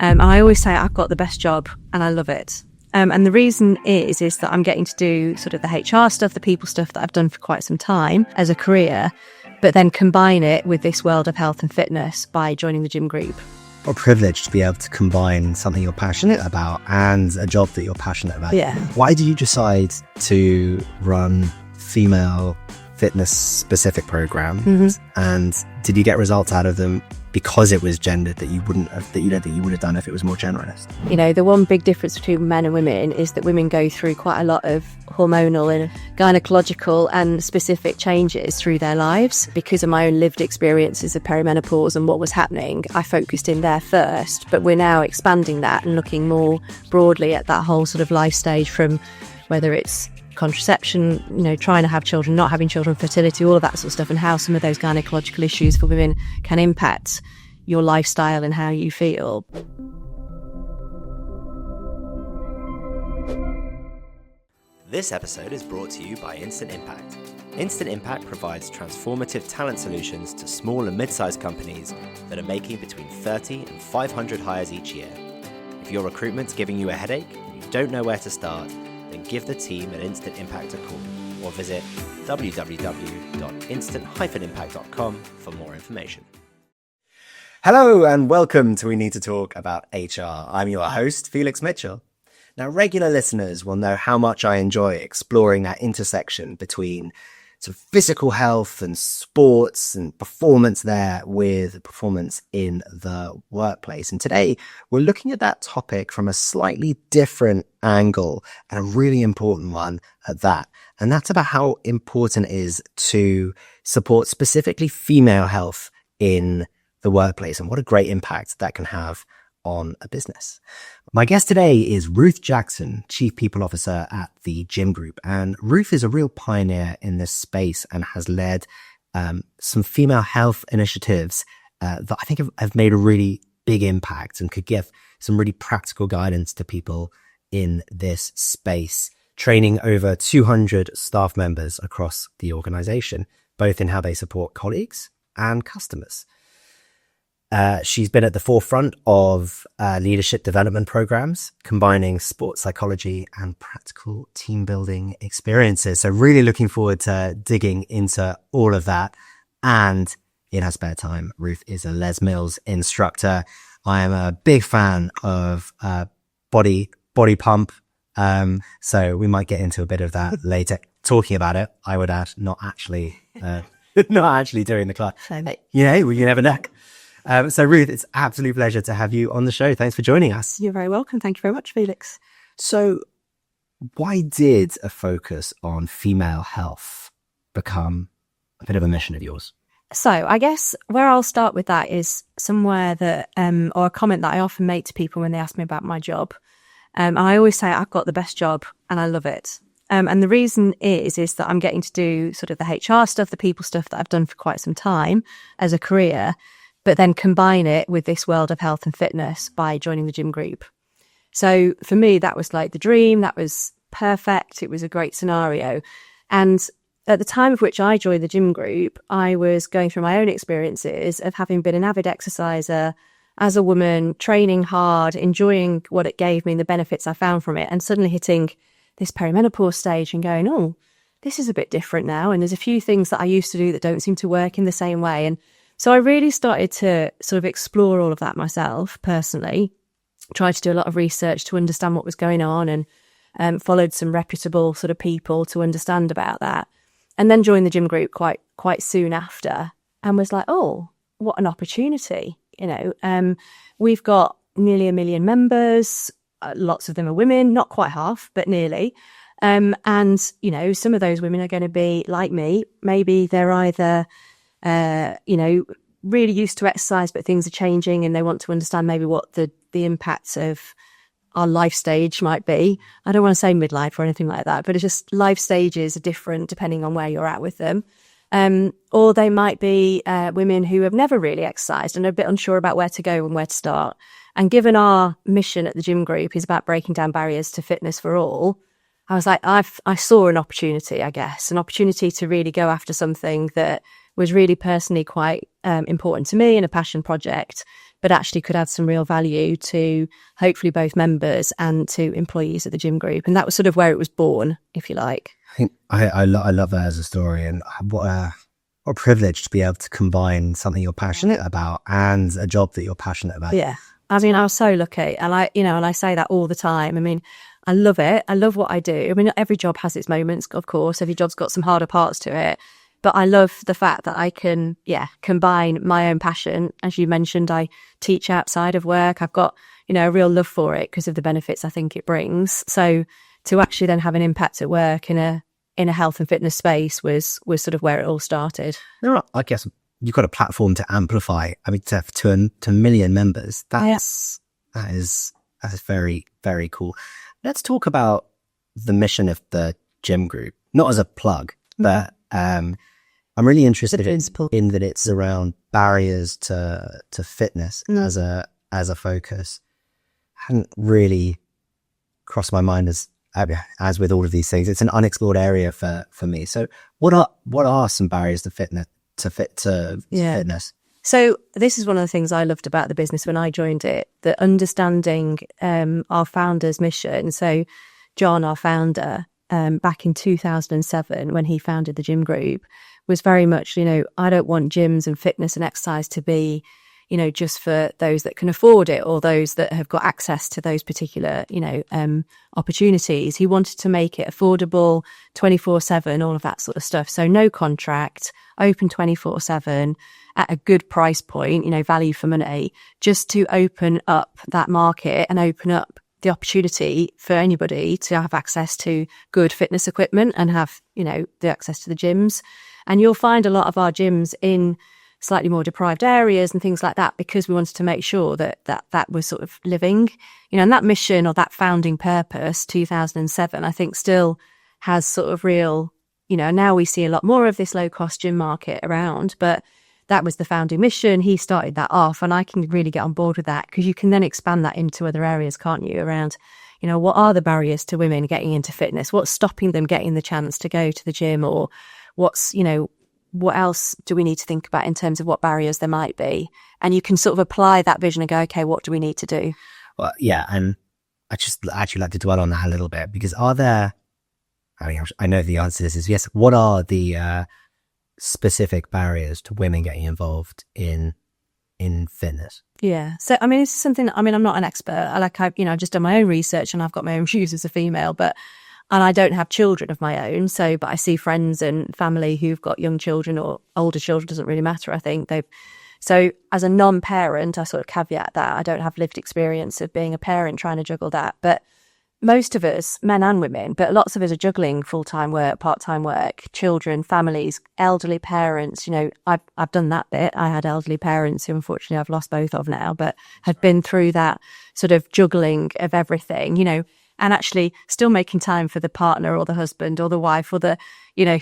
And I always say I've got the best job and I love it. And the reason is that I'm getting to do sort of the HR stuff, the people stuff that I've done for quite some time as a career, but then combine it with this world of health and fitness by joining the gym group. What a privilege to be able to combine something you're passionate about and a job that you're passionate about. Yeah. Why did you decide to run female fitness specific programs? Mm-hmm. And did you get results out of them because it was gendered that you don't think you would have done if it was more generalist? You know, the one big difference between men and women is that women go through quite a lot of hormonal and gynecological and specific changes through their lives. Because of my own lived experiences of perimenopause and what was happening, I focused in there first, but we're now expanding that and looking more broadly at that whole sort of life stage, from whether it's contraception, you know, trying to have children, not having children, fertility, all of that sort of stuff, and how some of those gynecological issues for women can impact your lifestyle and how you feel. This episode is brought to you by Instant Impact. Instant Impact provides transformative talent solutions to small and mid-sized companies that are making between 30 and 500 hires each year. If your recruitment's giving you a headache and you don't know where to start, then give the team at Instant Impact a call or visit www.instant-impact.com for more information. Hello and welcome to We Need to Talk About HR. I'm your host, Felix Mitchell. Now, regular listeners will know how much I enjoy exploring that intersection between sort of physical health and sports and performance there with performance in the workplace. And today we're looking at that topic from a slightly different angle, and a really important one at that. And that's about how important it is to support specifically female health in the workplace and what a great impact that can have on a business. My guest today is Ruth Jackson, Chief People Officer at the Gym Group. And Ruth is a real pioneer in this space and has led some female health initiatives that I think have made a really big impact and could give some really practical guidance to people in this space, training over 200 staff members across the organization, both in how they support colleagues and customers. She's been at the forefront of leadership development programs, combining sports psychology and practical team building experiences. So really looking forward to digging into all of that. And in her spare time, Ruth is a Les Mills instructor. I am a big fan of body pump. So we might get into a bit of that later. Talking about it, I would add, not actually doing the class. You never know. So Ruth, it's an absolute pleasure to have you on the show. Thanks for joining us. You're very welcome. Thank you very much, Felix. So why did a focus on female health become a bit of a mission of yours? So I guess where I'll start with that is somewhere that, or a comment that I often make to people when they ask me about my job. And I always say I've got the best job and I love it. And the reason is that I'm getting to do sort of the HR stuff, the people stuff that I've done for quite some time as a career, but then combine it with this world of health and fitness by joining the gym group. So for me, that was like the dream. That was perfect. It was a great scenario. And at the time of which I joined the gym group, I was going through my own experiences of having been an avid exerciser as a woman, training hard, enjoying what it gave me and the benefits I found from it, and suddenly hitting this perimenopause stage and going, oh, this is a bit different now. And there's a few things that I used to do that don't seem to work in the same way. And so I really started to sort of explore all of that myself personally, tried to do a lot of research to understand what was going on, and followed some reputable sort of people to understand about that. And then joined the gym group quite soon after, and was like, oh, what an opportunity. We've got nearly 1 million members. Lots of them are women, not quite half, but nearly. And, some of those women are going to be like me. Maybe they're either really used to exercise, but things are changing and they want to understand maybe what the impacts of our life stage might be. I don't want to say midlife or anything like that, but it's just life stages are different depending on where you're at with them. Or they might be women who have never really exercised and are a bit unsure about where to go and where to start. And given our mission at the gym group is about breaking down barriers to fitness for all, I was like, I saw an opportunity, I guess, an opportunity to really go after something that was really personally quite important to me and a passion project, but actually could add some real value to hopefully both members and to employees at the gym group. And that was sort of where it was born, if you like. I think I love that as a story, and what a privilege to be able to combine something you're passionate about and a job that you're passionate about. Yeah. I mean, I was so lucky, and I say that all the time. I mean, I love it. I love what I do. I mean, every job has its moments, of course. Every job's got some harder parts to it. But I love the fact that I can, combine my own passion. As you mentioned, I teach outside of work. I've got, a real love for it because of the benefits I think it brings. So to actually then have an impact at work in a health and fitness space was sort of where it all started. No, I guess you've got a platform to amplify. I mean, to a million members. That is very, very cool. Let's talk about the mission of the gym group, not as a plug, but I'm really interested in that it's around barriers to fitness as a focus. Hadn't really crossed my mind as with all of these things. It's an unexplored area for me. So what are some barriers to fitness? Fitness? So this is one of the things I loved about the business when I joined it, that understanding our founder's mission. So John, our founder, back in 2007, when he founded the gym group, was very much, I don't want gyms and fitness and exercise to be, just for those that can afford it or those that have got access to those particular, opportunities. He wanted to make it affordable, 24/7, all of that sort of stuff. So no contract, open 24/7 at a good price point, value for money, just to open up that market and open up the opportunity for anybody to have access to good fitness equipment and have, the access to the gyms. And you'll find a lot of our gyms in slightly more deprived areas and things like that, because we wanted to make sure that was sort of living, and that mission or that founding purpose, 2007, I think still has sort of real, now we see a lot more of this low cost gym market around, but that was the founding mission. He started that off, and I can really get on board with that, because you can then expand that into other areas, can't you? Around, what are the barriers to women getting into fitness? What's stopping them getting the chance to go to the gym? Or what's, what else do we need to think about in terms of what barriers there might be? And you can sort of apply that vision and go, okay, what do we need to do? Well, yeah. And I just actually like to dwell on that a little bit, because I know the answer to this is yes. What are the specific barriers to women getting involved in fitness? Yeah. So, I mean, it's something, I'm not an expert. I've just done my own research, and I've got my own views as a female, and I don't have children of my own. So, but I see friends and family who've got young children or older children, doesn't really matter. I think so as a non-parent, I sort of caveat that I don't have lived experience of being a parent trying to juggle that. But most of us, men and women, but lots of us are juggling full-time work, part-time work, children, families, elderly parents. I've done that bit. I had elderly parents who unfortunately I've lost both of now, but had been through that sort of juggling of everything, and actually still making time for the partner or the husband or the wife or the,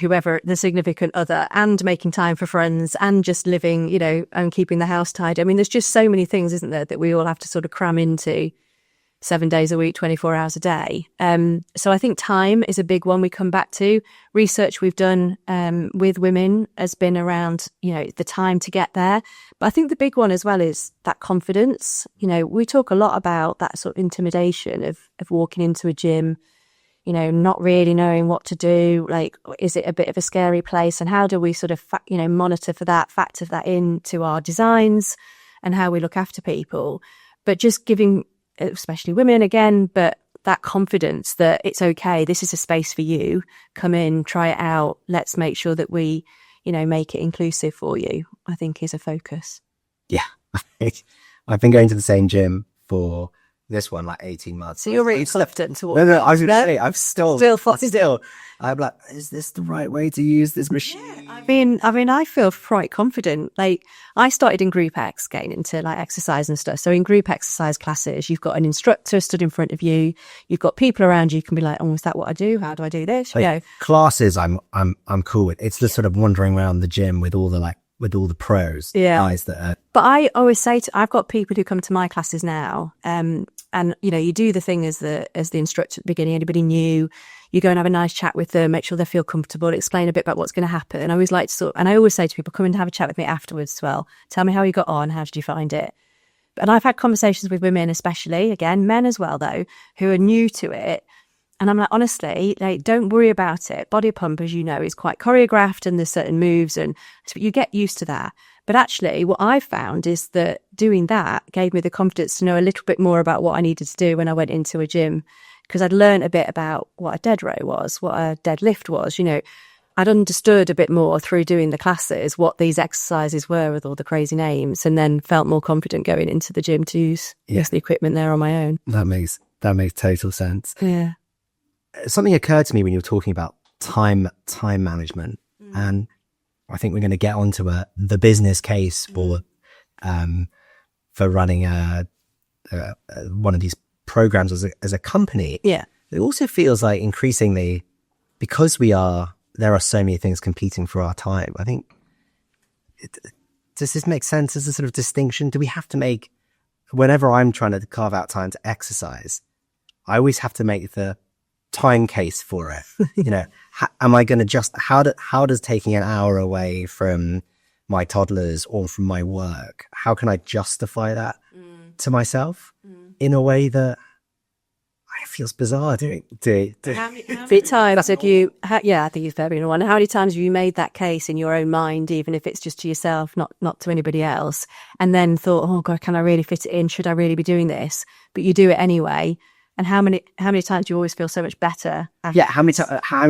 whoever, the significant other, and making time for friends and just living, and keeping the house tidy. I mean, there's just so many things, isn't there, that we all have to sort of cram into 7 days a week, 24 hours a day. So I think time is a big one we come back to. Research we've done with women has been around, the time to get there. But I think the big one as well is that confidence. We talk a lot about that sort of intimidation of walking into a gym, not really knowing what to do. Like, is it a bit of a scary place? And how do we sort of, monitor for that, factor that into our designs and how we look after people? But just giving, especially women again, but that confidence that it's okay, this is a space for you, come in, try it out, let's make sure that we, make it inclusive for you, I think is a focus. Yeah. I've been going to the same gym for this one, like 18 months. So you're really reluctant to walk. No, I was going to say, I'm still, still, I'm like, is this the right way to use this machine? Yeah, I mean, I feel quite confident. Like, I started in group X, getting into like exercise and stuff. So in group exercise classes, you've got an instructor stood in front of you. You've got people around you. You can be like, oh, is that what I do? How do I do this? Like, classes, I'm cool with. It's the sort of wandering around the gym with all the pros, guys that are. But I always say I've got people who come to my classes now, and you do the thing as the instructor at the beginning. Anybody new, you go and have a nice chat with them, make sure they feel comfortable, explain a bit about what's going to happen. And I always say to people, come and have a chat with me afterwards as well. Tell me how you got on, how did you find it? And I've had conversations with women, especially, again, men as well, though, who are new to it. And I'm like, honestly, like, don't worry about it. Body pump, as you know, is quite choreographed and there's certain moves and so you get used to that. But actually, what I've found is that doing that gave me the confidence to know a little bit more about what I needed to do when I went into a gym, because I'd learned a bit about what a dead row was, what a deadlift was. You know, I'd understood a bit more through doing the classes what these exercises were with all the crazy names, and then felt more confident going into the gym to use the equipment there on my own. That makes total sense. Yeah. Something occurred to me when you were talking about time management, and I think we're going to get onto the business case for running one of these programs as a company. Yeah. It also feels like increasingly, because there are so many things competing for our time. I think, does this make sense as a sort of distinction? Do we have to make, whenever I'm trying to carve out time to exercise, I always have to make the time case for it. You know, am I going to how does taking an hour away from my toddlers or from my work, how can I justify that to myself in a way that feels bizarre doing? How many times have you? I think you've very one. How many times have you made that case in your own mind, even if it's just to yourself, not to anybody else, and then thought, oh God, can I really fit it in? Should I really be doing this? But you do it anyway. And how many times do you always feel so much better? How many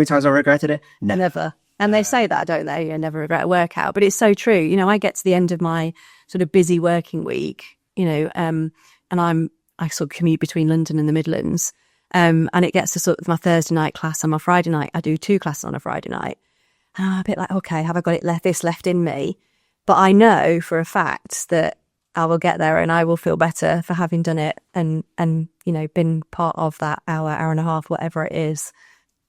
times I regretted it? Never. And they say that, don't they? You never regret a workout. But it's so true. You know, I get to the end of my sort of busy working week, you know, and I sort of commute between London and the Midlands. And it gets to sort of my Thursday night class and my Friday night. I do 2 classes on a Friday night. And I'm a bit like, okay, have I got this left in me? But I know for a fact that I will get there and I will feel better for having done it and you know, been part of that hour and a half, whatever it is.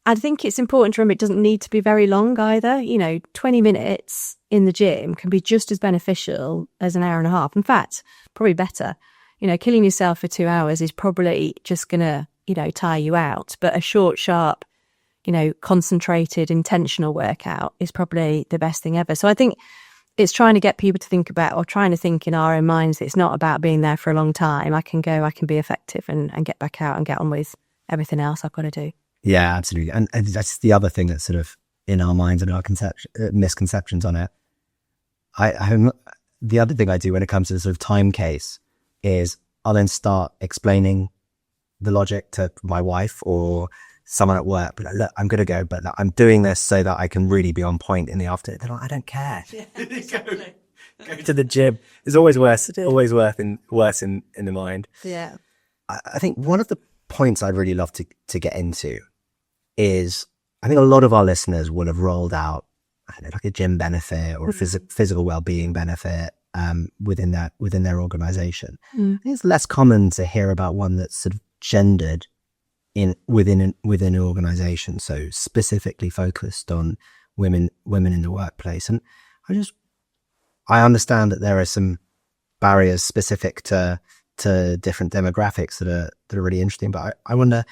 I think it's important to remember it doesn't need to be very long either. You know, 20 minutes in the gym can be just as beneficial as an hour and a half. In fact, probably better. You know, killing yourself for 2 hours is probably just going to, you know, tire you out. But a short, sharp, you know, concentrated, intentional workout is probably the best thing ever. So I think it's trying to get people to think about, or trying to think in our own minds, it's not about being there for a long time. I can be effective and get back out and get on with everything else I've got to do. Yeah, absolutely. And that's the other thing that's sort of in our minds and our misconceptions on it. The other thing I do when it comes to the sort of time case is I'll then start explaining the logic to my wife or someone at work, but look, I'm going to go, but I'm doing this so that I can really be on point in the afternoon. They're like, I don't care. Yeah, exactly. go to the gym. It's always worse in the mind. Yeah. I think one of the points I'd really love to get into is, I think a lot of our listeners will have rolled out, I don't know, like a gym benefit or a physical well-being benefit within their organization. It's less common to hear about one that's sort of gendered within an organization, so specifically focused on women in the workplace. And I understand that there are some barriers specific to different demographics that are really interesting, but I wonder,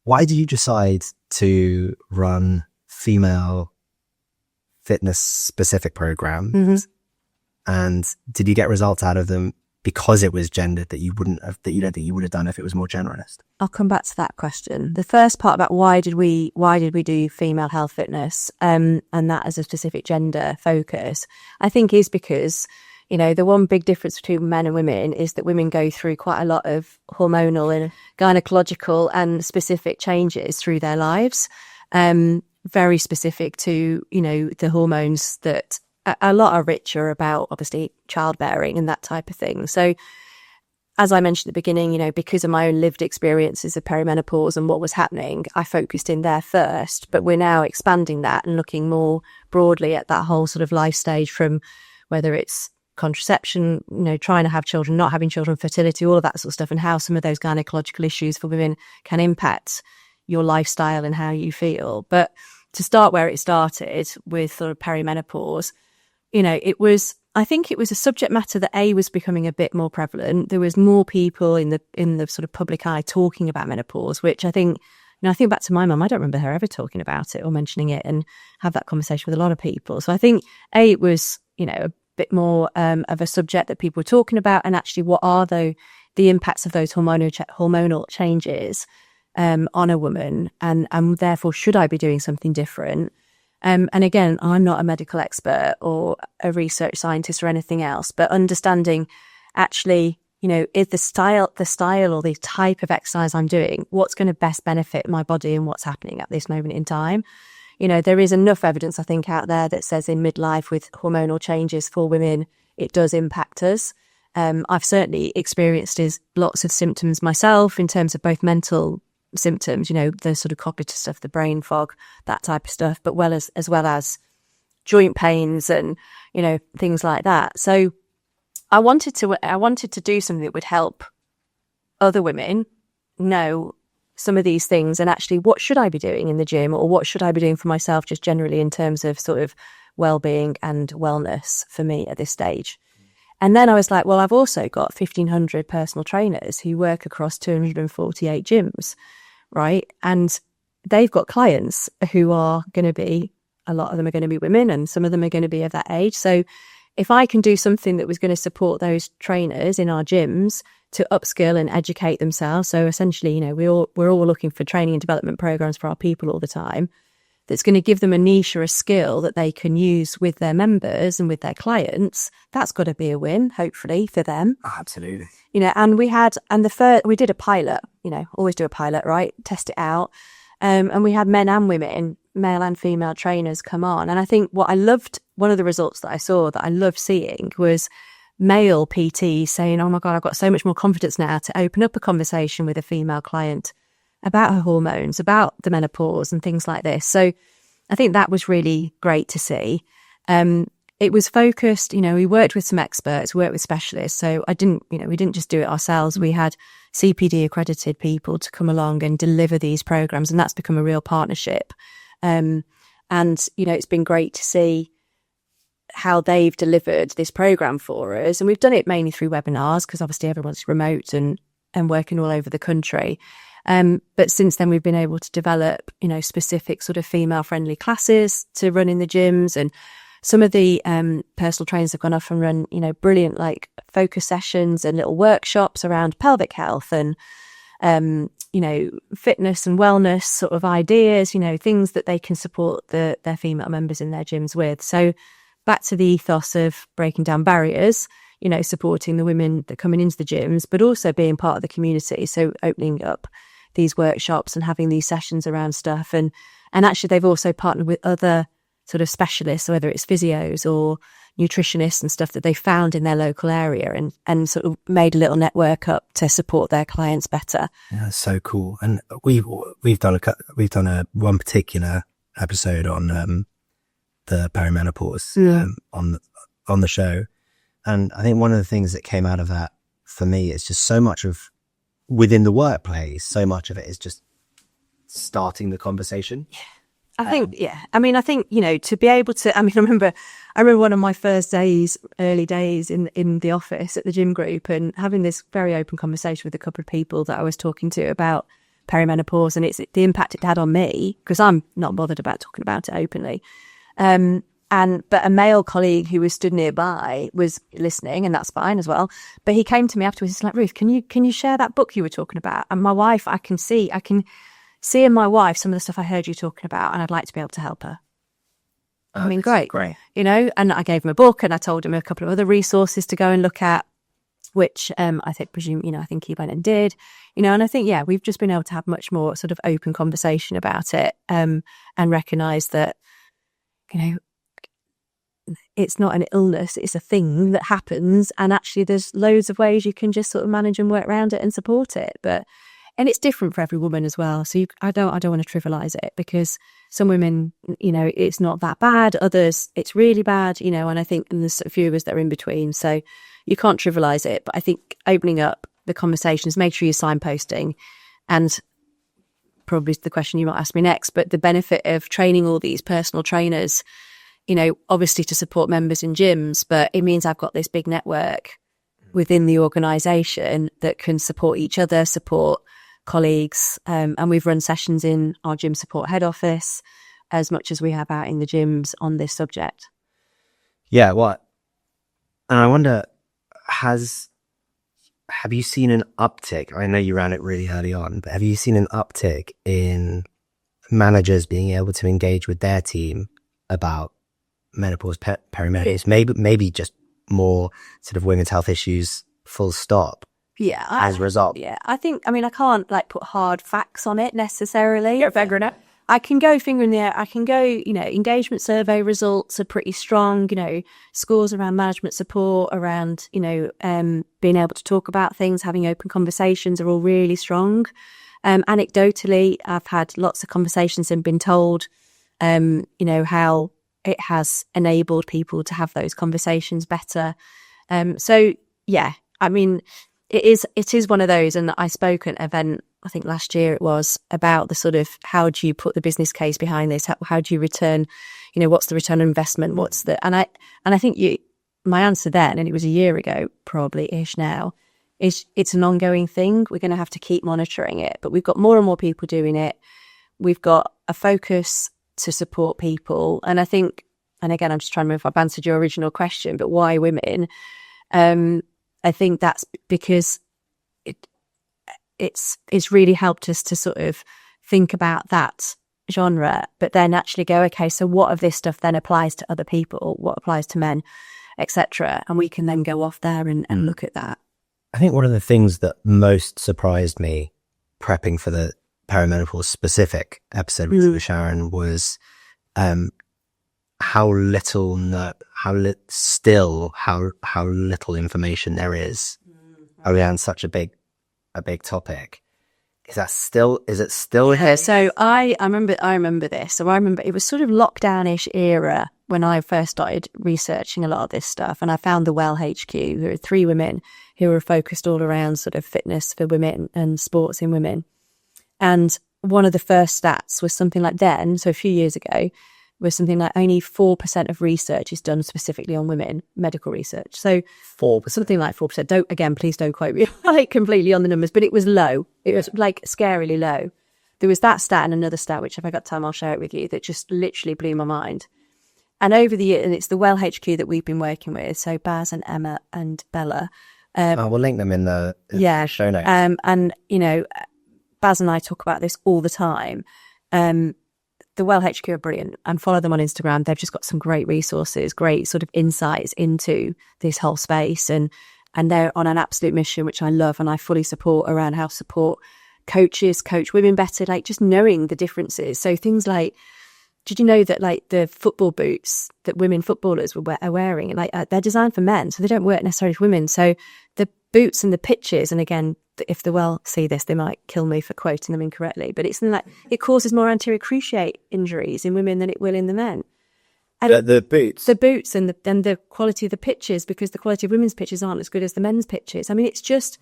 why did you decide to run female fitness specific programs? And did you get results out of them because it was gendered that you don't think you would have done if it was more generalist? I'll come back to that question. The first part about why did we do female health fitness, and that as a specific gender focus, I think is because, you know, the one big difference between men and women is that women go through quite a lot of hormonal and gynecological and specific changes through their lives, very specific to, you know, the hormones that a lot are richer about, obviously, childbearing and that type of thing. So as I mentioned at the beginning, you know, because of my own lived experiences of perimenopause and what was happening, I focused in there first, but we're now expanding that and looking more broadly at that whole sort of life stage, from whether it's contraception, you know, trying to have children, not having children, fertility, all of that sort of stuff, and how some of those gynecological issues for women can impact your lifestyle and how you feel. But to start where it started with sort of perimenopause, you know, I think it was a subject matter that was becoming a bit more prevalent. There was more people in the sort of public eye talking about menopause, which I think, you know, I think back to my mum, I don't remember her ever talking about it or mentioning it, and have that conversation with a lot of people. So I think it was, you know, bit more of a subject that people were talking about, and actually what are the impacts of those hormonal changes on a woman, and therefore should I be doing something different? And again, I'm not a medical expert or a research scientist or anything else, but understanding actually, is the style or the type of exercise I'm doing, what's going to best benefit my body and what's happening at this moment in time. There is enough evidence, I think, out there that says in midlife with hormonal changes for women, it does impact us. I've certainly experienced lots of symptoms myself in terms of both mental symptoms, the sort of cognitive stuff, the brain fog, that type of stuff, but as well as joint pains and, things like that. So I wanted to do something that would help other women know some of these things, and actually what should I be doing in the gym, or what should I be doing for myself just generally in terms of sort of well-being and wellness for me at this stage. And then I was like, well, I've also got 1,500 personal trainers who work across 248 gyms, right? And they've got clients who are going to be, a lot of them are going to be women, and some of them are going to be of that age. So if I can do something that was going to support those trainers in our gyms to upskill and educate themselves, so essentially, we're all looking for training and development programs for our people all the time, that's going to give them a niche or a skill that they can use with their members and with their clients, that's got to be a win, hopefully, for them. Oh, absolutely. And we did a pilot, always do a pilot, right? Test it out. And we had men and women, male and female trainers come on. And I think one of the results that I saw that I loved seeing was male PTs saying, oh my God, I've got so much more confidence now to open up a conversation with a female client about her hormones, about the menopause and things like this. So I think that was really great to see. It was focused, we worked with some experts, worked with specialists. So we didn't just do it ourselves. We had CPD accredited people to come along and deliver these programs, and that's become a real partnership. And it's been great to see how they've delivered this program for us. And we've done it mainly through webinars because obviously everyone's remote and working all over the country. But since then, we've been able to develop, specific sort of female-friendly classes to run in the gyms. And some of the personal trainers have gone off and run, brilliant like focus sessions and little workshops around pelvic health and, fitness and wellness sort of ideas, things that they can support their female members in their gyms with. So back to the ethos of breaking down barriers, supporting the women that are coming into the gyms, but also being part of the community. So opening up these workshops and having these sessions around stuff. And actually they've also partnered with other sort of specialists, whether it's physios or nutritionists and stuff that they found in their local area, and sort of made a little network up to support their clients better. Yeah, that's so cool. And we've done one particular episode on the perimenopause on the show. And I think one of the things that came out of that for me is just so much of within the workplace, so much of it is just starting the conversation. I think, to be able to, I remember one of my first days, early days in the office at the gym group, and having this very open conversation with a couple of people that I was talking to about perimenopause and the impact it had on me, because I'm not bothered about talking about it openly. But a male colleague who was stood nearby was listening, and that's fine as well. But he came to me afterwards. He's like, Ruth, can you share that book you were talking about? And my wife, I can see in my wife some of the stuff I heard you talking about, and I'd like to be able to help her. Great. And I gave him a book, and I told him a couple of other resources to go and look at, which I think he went and did, and I think, we've just been able to have much more sort of open conversation about it, and recognise that, it's not an illness, it's a thing that happens, and actually there's loads of ways you can just sort of manage and work around it and support it. And it's different for every woman as well. So I don't want to trivialize it, because some women, it's not that bad. Others, it's really bad, and I think there's a few of us that are in between. So you can't trivialize it. But I think opening up the conversations, make sure you're signposting, and probably the question you might ask me next, but the benefit of training all these personal trainers, obviously to support members in gyms, but it means I've got this big network within the organisation that can support each other, support colleagues, and we've run sessions in our gym support head office as much as we have out in the gyms on this subject. Yeah, well, And I wonder, have you seen an uptick? I know you ran it really early on, but have you seen an uptick in managers being able to engage with their team about menopause, perimenopause, maybe just more sort of women's health issues, full stop? Yeah. As a result. Yeah. I can't like put hard facts on it necessarily. You're fingering it. I can go finger in the air. I can go, engagement survey results are pretty strong, scores around management support, around, being able to talk about things, having open conversations are all really strong. Anecdotally, I've had lots of conversations and been told, how it has enabled people to have those conversations better. So yeah, I mean, it is one of those. And I spoke at an event, I think last year it was, about the sort of, how do you put the business case behind this? How do you return, what's the return on investment? And I think my answer then, and it was a year ago, probably ish now, is it's an ongoing thing. We're going to have to keep monitoring it, but we've got more and more people doing it. We've got a focus to support people. And I think, and again, I'm just trying to remember if I've answered your original question, but why women? I think that's because it's really helped us to sort of think about that genre, but then actually go, okay, so what of this stuff then applies to other people? What applies to men, etc. And we can then go off there and look at that. I think one of the things that most surprised me prepping for the perimenopause specific episode with Sharon was how little information there is around such a big topic. Is it still here? So I remember this. So I remember it was sort of lockdown-ish era when I first started researching a lot of this stuff, and I found the Well HQ. There were 3 women who were focused all around sort of fitness for women and sports in women. And one of the first stats was something like then, so a few years ago, was something like only 4% of research is done specifically on women, medical research. So 4%. Something like 4%. Please don't quote me like completely on the numbers, but it was low. It was like scarily low. There was that stat and another stat, which if I got time, I'll share it with you, that just literally blew my mind. And over the year, and it's the Well HQ that we've been working with. So Baz and Emma and Bella. We'll link them in the show notes. And, Baz and I talk about this all the time. The Well HQ are brilliant, and follow them on Instagram. They've just got some great resources, great sort of insights into this whole space. And they're on an absolute mission, which I love and I fully support, around how support coaches coach women better, like just knowing the differences. So things like, did you know that like the football boots that women footballers are wearing, like they're designed for men, so they don't work necessarily for women. So the boots and the pitches, and again, if the Well see this, they might kill me for quoting them incorrectly, but it's something like it causes more anterior cruciate injuries in women than it will in the men. The boots and the quality of the pitches, because the quality of women's pitches aren't as good as the men's pitches. I mean, it's just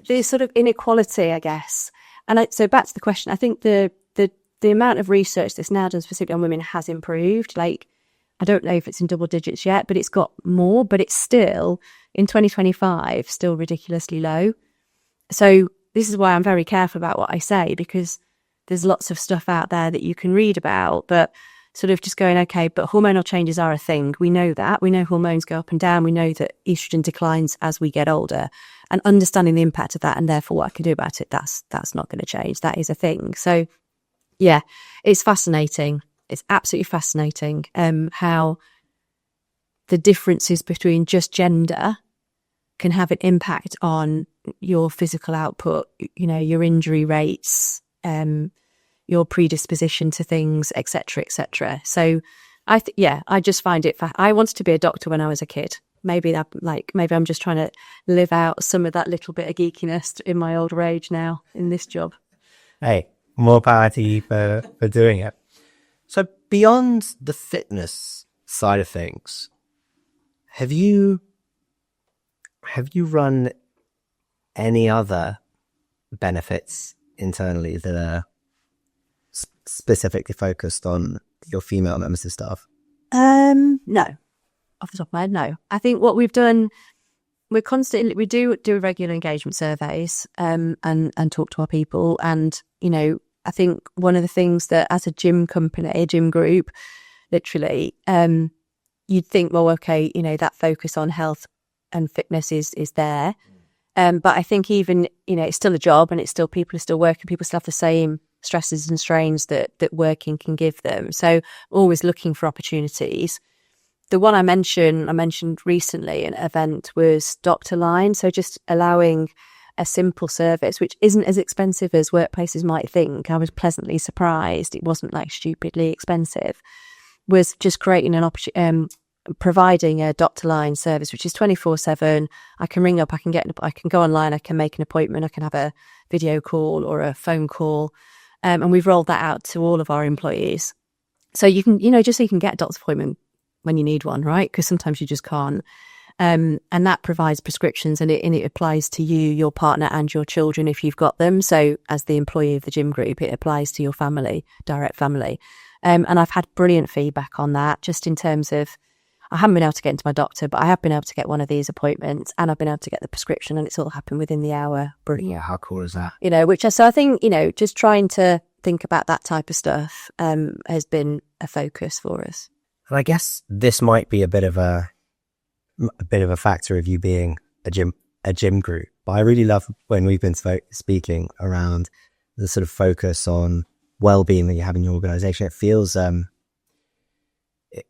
this sort of inequality, I guess. And so back to the question, I think the amount of research that's now done specifically on women has improved. Like, I don't know if it's in double digits yet, but it's got more, but it's still, in 2025, still ridiculously low. So this is why I'm very careful about what I say, because there's lots of stuff out there that you can read about, but sort of just going, okay, but hormonal changes are a thing. We know that. We know hormones go up and down. We know that estrogen declines as we get older, and understanding the impact of that and therefore what I can do about it, that's not going to change. That is a thing. So yeah, it's fascinating. It's absolutely fascinating how the differences between just gender can have an impact on your physical output, your injury rates, your predisposition to things, etc., etc. So I just find it. I wanted to be a doctor when I was a kid. Maybe I'm just trying to live out some of that little bit of geekiness in my older age now in this job. Hey, more power to you for doing it. So beyond the fitness side of things, have you run any other benefits internally that are specifically focused on your female members of staff? No. Off the top of my head, no. I think what we've done, we do regular engagement surveys and talk to our people. And, I think one of the things that as a gym company, a gym group, literally, you'd think, well, okay, that focus on health and fitness is there. But I think even, it's still a job, and people are still working. People still have the same stresses and strains that working can give them. So always looking for opportunities. The one I mentioned recently, an event, was Doctor Line. So just allowing a simple service, which isn't as expensive as workplaces might think. I was pleasantly surprised. It wasn't like stupidly expensive. Was just creating an opportunity, providing a Doctor Line service, which is 24/7. I can ring up, I can go online, I can make an appointment, I can have a video call or a phone call. And we've rolled that out to all of our employees. So you can, just so you can get a doctor's appointment when you need one, right? Because sometimes you just can't. And that provides prescriptions, and it applies to you, your partner, and your children if you've got them. So as the employee of the gym group, it applies to your family, direct family. And I've had brilliant feedback on that, just in terms of, I haven't been able to get into my doctor, but I have been able to get one of these appointments, and I've been able to get the prescription, and it's all happened within the hour. Brilliant. Yeah, how cool is that? So I think, just trying to think about that type of stuff has been a focus for us. And I guess this might be a bit of a factor of you being a gym group. But I really love when we've been speaking around the sort of focus on well-being that you have in your organization.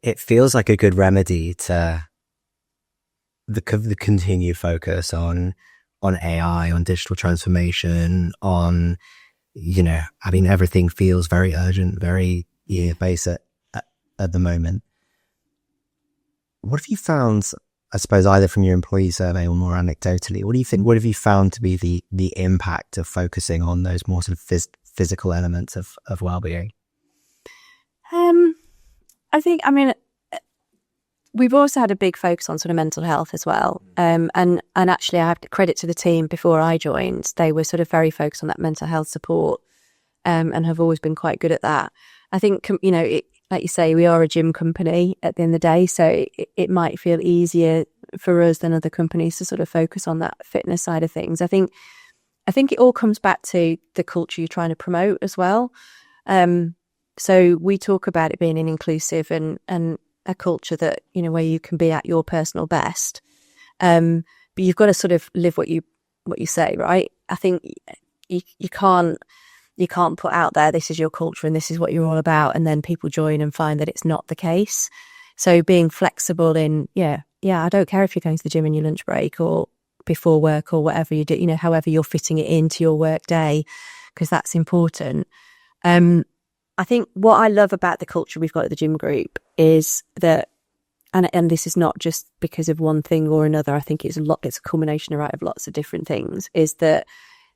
It feels like a good remedy to the continued focus on AI, on digital transformation, on, everything feels very urgent, very based at the moment. What have you found, I suppose, either from your employee survey or more anecdotally, what have you found to be the impact of focusing on those more sort of physical elements of well-being? I think, we've also had a big focus on sort of mental health as well. And actually, I have to credit to the team before I joined. They were sort of very focused on that mental health support, and have always been quite good at that. I think, like you say, we are a gym company at the end of the day, so it might feel easier for us than other companies to sort of focus on that fitness side of things. I think it all comes back to the culture you're trying to promote as well. So we talk about it being an inclusive and a culture that, where you can be at your personal best. But you've got to sort of live what you say, right? I think you can't put out there, this is your culture and this is what you're all about, and then people join and find that it's not the case. So being flexible in, I don't care if you're going to the gym in your lunch break or before work or whatever you do, however you're fitting it into your work day, because that's important. I think what I love about the culture we've got at the gym group is that, and this is not just because of one thing or another, I think it's a culmination of lots of different things, is that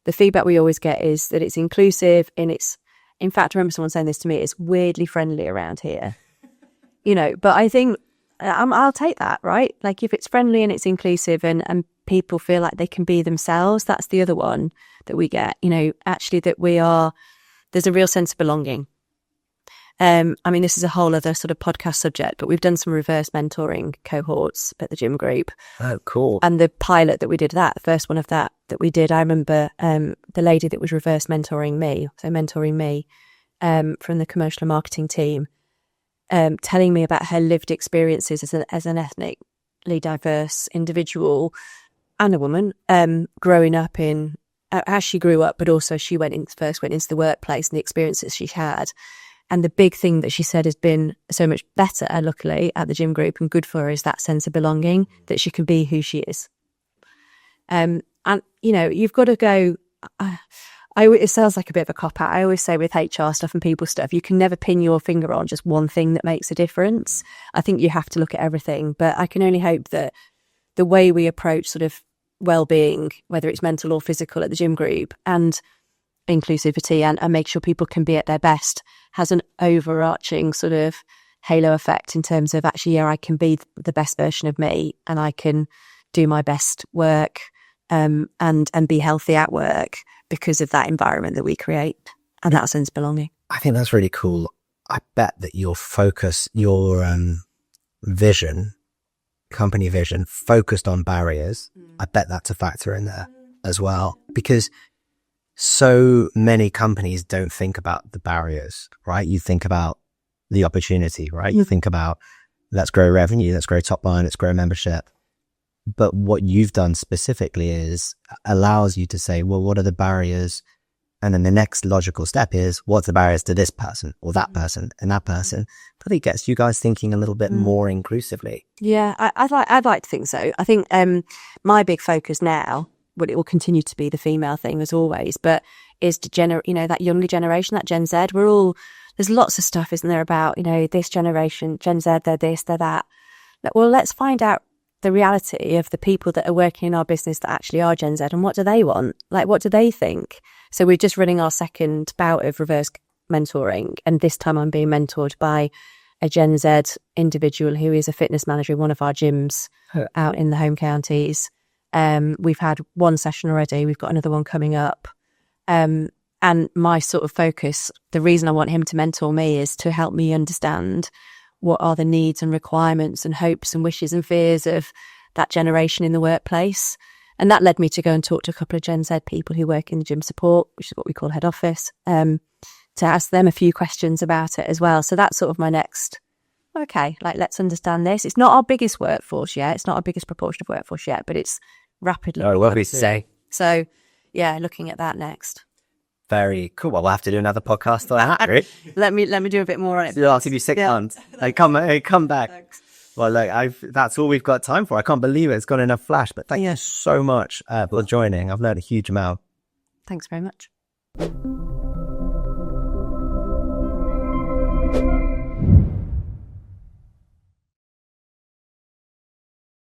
the feedback we always get is that it's inclusive, and in fact, I remember someone saying this to me, it's weirdly friendly around here, but I think I'll take that, right? Like if it's friendly and it's inclusive and people feel like they can be themselves, that's the other one that we get, actually that there's a real sense of belonging. This is a whole other sort of podcast subject, but we've done some reverse mentoring cohorts at the gym group. Oh, cool. And the pilot that we did, the first one of that we did, I remember the lady that was reverse mentoring me from the commercial and marketing team, telling me about her lived experiences as an ethnically diverse individual and a woman, growing up in, as she grew up, but also she first went into the workplace and the experiences she had. And the big thing that she said has been so much better, luckily, at the gym group and good for her is that sense of belonging, that she can be who she is. And, you've got to go, it sounds like a bit of a cop-out. I always say with HR stuff and people stuff, you can never pin your finger on just one thing that makes a difference. I think you have to look at everything. But I can only hope that the way we approach sort of well-being, whether it's mental or physical at the gym group, and inclusivity and make sure people can be at their best, has an overarching sort of halo effect in terms of actually, I can be the best version of me and I can do my best work and be healthy at work because of that environment that we create and that sense of belonging. I think that's really cool. I bet that your focus, your vision, company vision, focused on barriers, I bet that's a factor in there as well, because so many companies don't think about the barriers, right? You think about the opportunity, right? You think about, let's grow revenue, let's grow top line, let's grow membership. But what you've done specifically is allows you to say, well, what are the barriers? And then the next logical step is, what's the barriers to this person or that person and that person? Probably gets you guys thinking a little bit more inclusively. Yeah, I'd like to think so. I think my big focus now, well, it will continue to be the female thing as always, but is to that younger generation, that Gen Z. There's lots of stuff, isn't there, about, this generation, Gen Z, they're this, they're that. Well, let's find out the reality of the people that are working in our business that actually are Gen Z, and what do they want? Like, what do they think? So we're just running our second bout of reverse mentoring, and this time I'm being mentored by a Gen Z individual who is a fitness manager in one of our gyms out in the home counties. We've had one session already. We've got another one coming up. And my sort of focus, the reason I want him to mentor me is to help me understand what are the needs and requirements and hopes and wishes and fears of that generation in the workplace. And that led me to go and talk to a couple of Gen Z people who work in the gym support, which is what we call head office, to ask them a few questions about it as well. So that's sort of my next, let's understand this. It's not our biggest workforce yet. It's not our biggest proportion of workforce yet, but it's rapidly. Oh, what we say. So yeah, looking at that next. Very cool. Well, we'll have to do another podcast on that, right? Let me do a bit more on it. I'll give you 6 months. Come back. Thanks. Well, look, that's all we've got time for. I can't believe it's gone in a flash, but thank you so much for joining. I've learned a huge amount. Thanks very much.